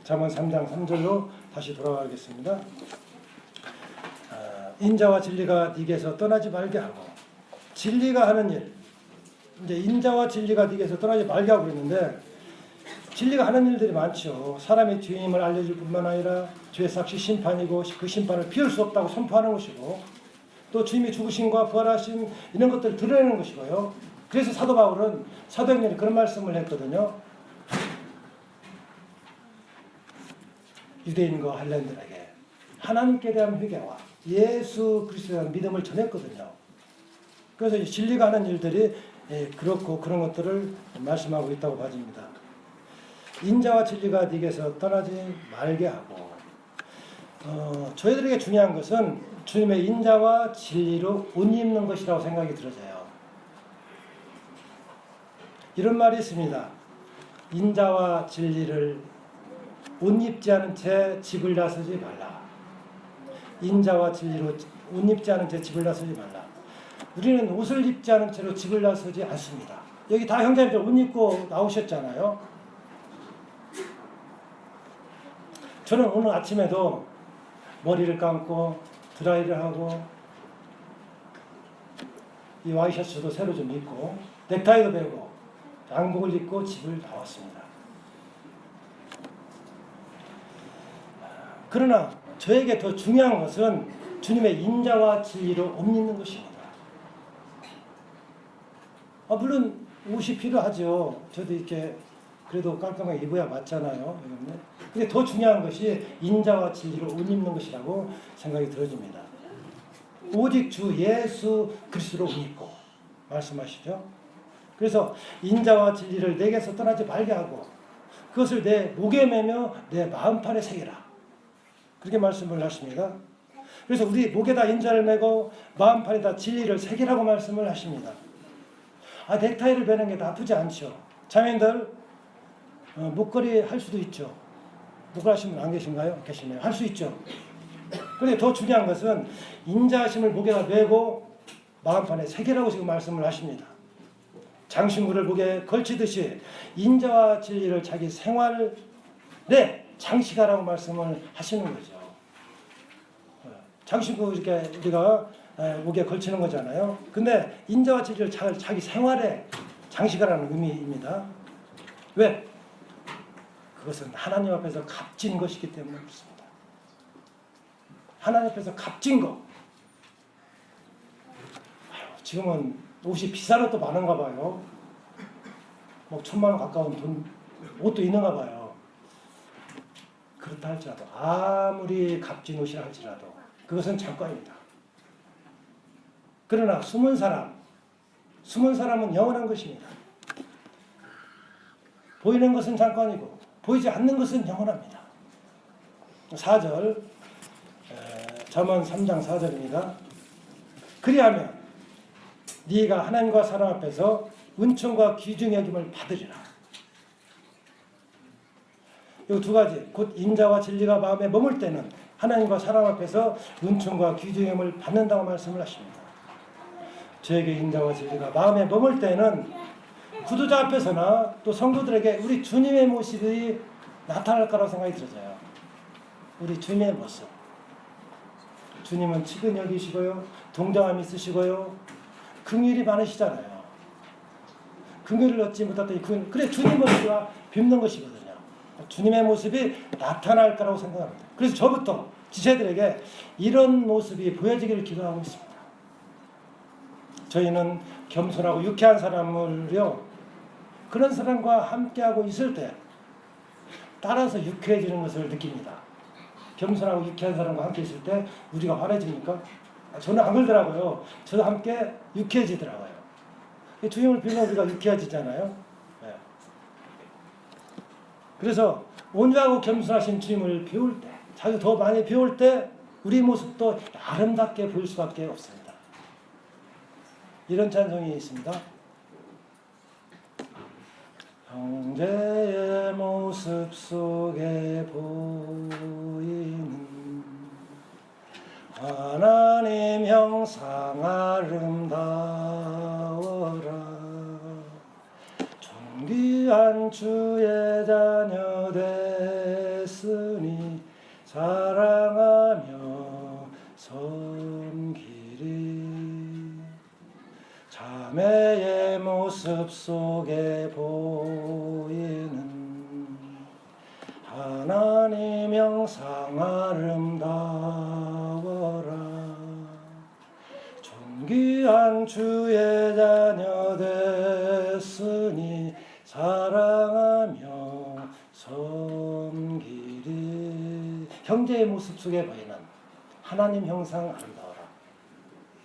잠언 3장 3절로 다시 돌아가겠습니다. 인자와 진리가 네게서 떠나지 말게 하고, 진리가 하는 일, 이제 인자와 진리가 네게서 떠나지 말게 하고 있는데, 진리가 하는 일들이 많죠. 사람이 주님을 알려줄 뿐만 아니라 죄의 삭시 심판이고 그 심판을 피할 수 없다고 선포하는 것이고, 또 주님이 죽으심과 부활하심 이런 것들을 드러내는 것이고요. 그래서 사도 바울은 사도행전에 그런 말씀을 했거든요. 유대인과 헬라인들에게 하나님께 대한 회개와 예수 그리스도에 대한 믿음을 전했거든요. 그래서 진리가 하는 일들이 그렇고 그런 것들을 말씀하고 있다고 봐집니다. 인자와 진리가 네게서 떠나지 말게 하고, 저희들에게 중요한 것은 주님의 인자와 진리로 옷 입는 것이라고 생각이 들어져요. 이런 말이 있습니다. 인자와 진리를 옷 입지 않은 채 집을 나서지 말라. 인자와 진리로 옷 입지 않은 채 집을 나서지 말라. 우리는 옷을 입지 않은 채로 집을 나서지 않습니다. 여기 다 형제님들 옷 입고 나오셨잖아요. 저는 오늘 아침에도 머리를 감고 드라이를 하고 이 와이셔츠도 새로 좀 입고 넥타이도 베고 양복을 입고 집을 나왔습니다. 그러나 저에게 더 중요한 것은 주님의 인자와 진리로 옷 입는 것입니다. 물론 옷이 필요하죠. 저도 이렇게 그래도 깔끔하게 입어야 맞잖아요. 근데 더 중요한 것이 인자와 진리로 옷 입는 것이라고 생각이 들어집니다. 오직 주 예수 그리스도로 옷 입고 말씀하시죠. 그래서 인자와 진리를 내게서 떠나지 말게 하고 그것을 내 목에 매며 내 마음판에 새기라. 그렇게 말씀을 하십니다. 그래서 우리 목에다 인자를 매고 마음판에다 진리를 새기라고 말씀을 하십니다. 넥타이를 베는 게 나쁘지 않죠. 자매님들 목걸이 할 수도 있죠. 목걸이 하시는 분 안 계신가요? 계시네요. 할 수 있죠. 그런데 더 중요한 것은 인자하심을 목에다 메고 마음판에 새기라고 지금 말씀을 하십니다. 장신구를 목에 걸치듯이 인자와 진리를 자기 생활에 장식하라고 말씀을 하시는 거죠. 장신구 이렇게 우리가 목에 걸치는 거잖아요. 근데 인자와 진리를 자기 생활에 장식하라는 의미입니다. 왜? 그것은 하나님 앞에서 값진 것이기 때문에 그렇습니다. 하나님 앞에서 값진 거. 지금은 옷이 비싼 옷도 많은가 봐요. 뭐 1,000만 원 가까운 돈 옷도 있는가 봐요. 그렇다 할지라도 아무리 값진 옷이라 할지라도 그것은 잠깐입니다. 그러나 숨은 사람은 영원한 것입니다. 보이는 것은 잠깐이고 보이지 않는 것은 영원합니다. 4절 잠언 3장 4절입니다. 그리하면 네가 하나님과 사람 앞에서 은총과 귀중히 여김을 받으리라. 이 두 가지 곧 인자와 진리가 마음에 머물 때는 하나님과 사람 앞에서 은총과 귀중히 여김을 받는다고 말씀을 하십니다. 저에게 인자와 진리가 마음에 머물 때는 구도자 앞에서나 또 성도들에게 우리 주님의 모습이 나타날 거라고 생각이 들어져요. 우리 주님의 모습. 주님은 측은 여기시고요. 동정함이 있으시고요. 긍휼이 많으시잖아요. 긍휼을 얻지 못했더니 그래 주님 모습과 뵙는 것이거든요. 주님의 모습이 나타날 거라고 생각합니다. 그래서 저부터 지체들에게 이런 모습이 보여지기를 기도하고 있습니다. 저희는 겸손하고 유쾌한 사람을요. 그런 사람과 함께하고 있을 때 따라서 유쾌해지는 것을 느낍니다. 겸손하고 유쾌한 사람과 함께 있을 때 우리가 화내집니까? 저는 안 그러더라고요. 저도 함께 유쾌해지더라고요. 주님을 빌면 우리가 유쾌해지잖아요. 네. 그래서 온유하고 겸손하신 주님을 배울 때, 자주 더 많이 배울 때 우리 모습도 아름답게 보일 수밖에 없습니다. 이런 찬송이 있습니다. 형제의 모습 속에 보이는 하나님 형상 아름다워라. 존귀한 주의 자녀 됐으니 사랑하며 섬기리. 자매의 모습 속에 보이는 하나님 형상 아름다워라. 존귀한 주의 자녀 됐으니 사랑하며 섬기리. 형제의 모습 속에 보이는 하나님 형상 아름다워라.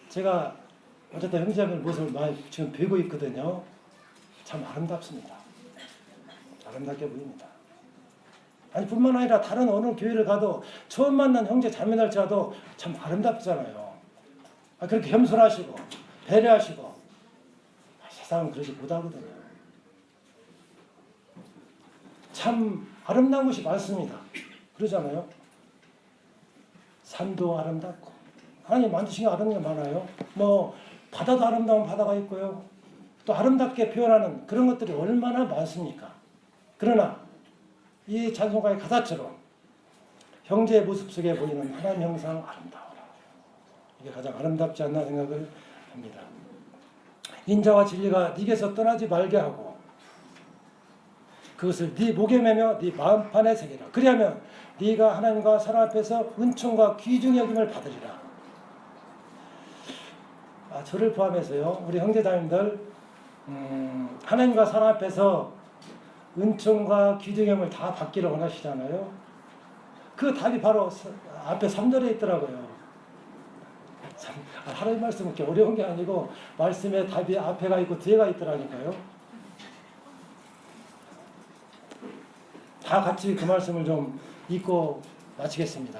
제가 어쨌든 형제의 모습을 많이 지금 배우고 있거든요. 참 아름답습니다. 아름답게 보입니다. 아니 뿐만 아니라 다른 어느 교회를 가도 처음 만난 형제 자매날지라도 참 아름답잖아요. 그렇게 겸손하시고 배려하시고 세상은 그러지 못하거든요. 참 아름다운 것이 많습니다. 그러잖아요. 산도 아름답고 하나님 만드신 게 아름다운 게 많아요. 뭐 바다도 아름다운 바다가 있고요. 또 아름답게 표현하는 그런 것들이 얼마나 많습니까? 그러나 이 찬송가의 가사처럼 형제의 모습 속에 보이는 하나님 형상 아름다워라. 이게 가장 아름답지 않나 생각을 합니다. 인자와 진리가 네게서 떠나지 말게 하고 그것을 네 목에 매며 네 마음판에 새기라. 그리하면 네가 하나님과 사람 앞에서 은총과 귀중히 여김을 받으리라. 저를 포함해서요. 우리 형제자매들 하나님과 사람 앞에서 은총과 귀중함을 다 받기를 원하시잖아요. 그 답이 바로 앞에 3절에 있더라고요. 하나님 말씀은 그렇게 어려운 게 아니고 말씀의 답이 앞에가 있고 뒤에가 있더라니까요. 다 같이 그 말씀을 좀 읽고 마치겠습니다.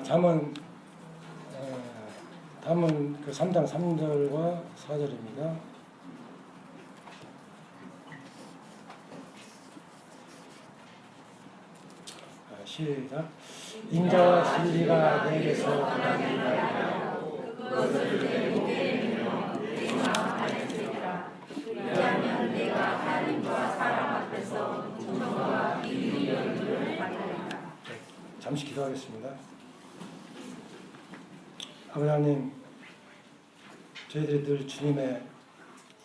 다음은 그 3장 3절과 4절입니다. 시작. 인자와 진리가 내게서 떠나지 그것을 내 목에 매며 내 마음 안에 새기라. 그리하면 내가 하나님과 사람 앞에서 은총과 귀중히 여김을 받으리라. 잠시 기도하겠습니다. 아버지 하나님, 저희들이 늘 주님의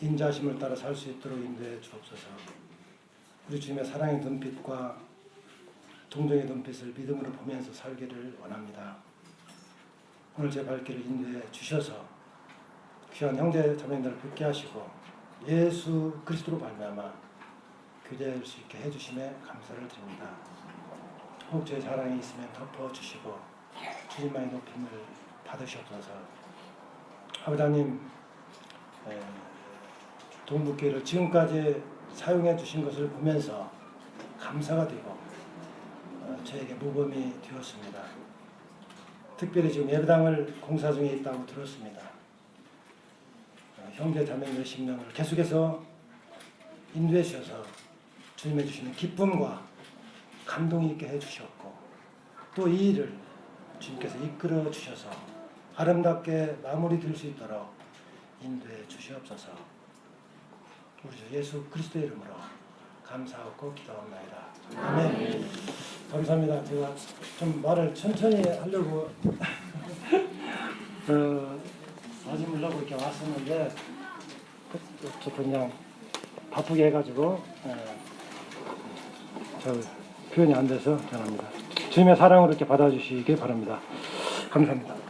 인자심을 따라 살 수 있도록 인도해 주옵소서. 우리 주님의 사랑의 눈빛과 동정의 눈빛을 믿음으로 보면서 살기를 원합니다. 오늘 제 발길을 인도해 주셔서 귀한 형제 자매들을 붙게 하시고 예수 그리스도로 말미암아 교제할 수 있게 해주심에 감사를 드립니다. 혹 제 자랑이 있으면 덮어주시고 주님만의 높임을 받으시옵소서. 아버지 하나님, 동북교회를 지금까지 사용해 주신 것을 보면서 감사가 되고 저에게 모범이 되었습니다. 특별히 지금 예배당을 공사 중에 있다고 들었습니다. 형제 자매 몇십 명을 계속해서 인도해 주셔서 주님의 주시는 기쁨과 감동이 있게 해주셨고 또 이 일을 주님께서 이끌어 주셔서 아름답게 마무리 될 수 있도록 인도해 주시옵소서. 우리 주 예수 그리스도의 이름으로 감사하고 기도합니다. 아멘. 감사합니다. 제가 좀 말을 천천히 하려고 마지막으로 이렇게 왔었는데 그냥 바쁘게 해가지고 저 표현이 안 돼서 미안합니다. 주님의 사랑으로 이렇게 받아주시기 바랍니다. 감사합니다.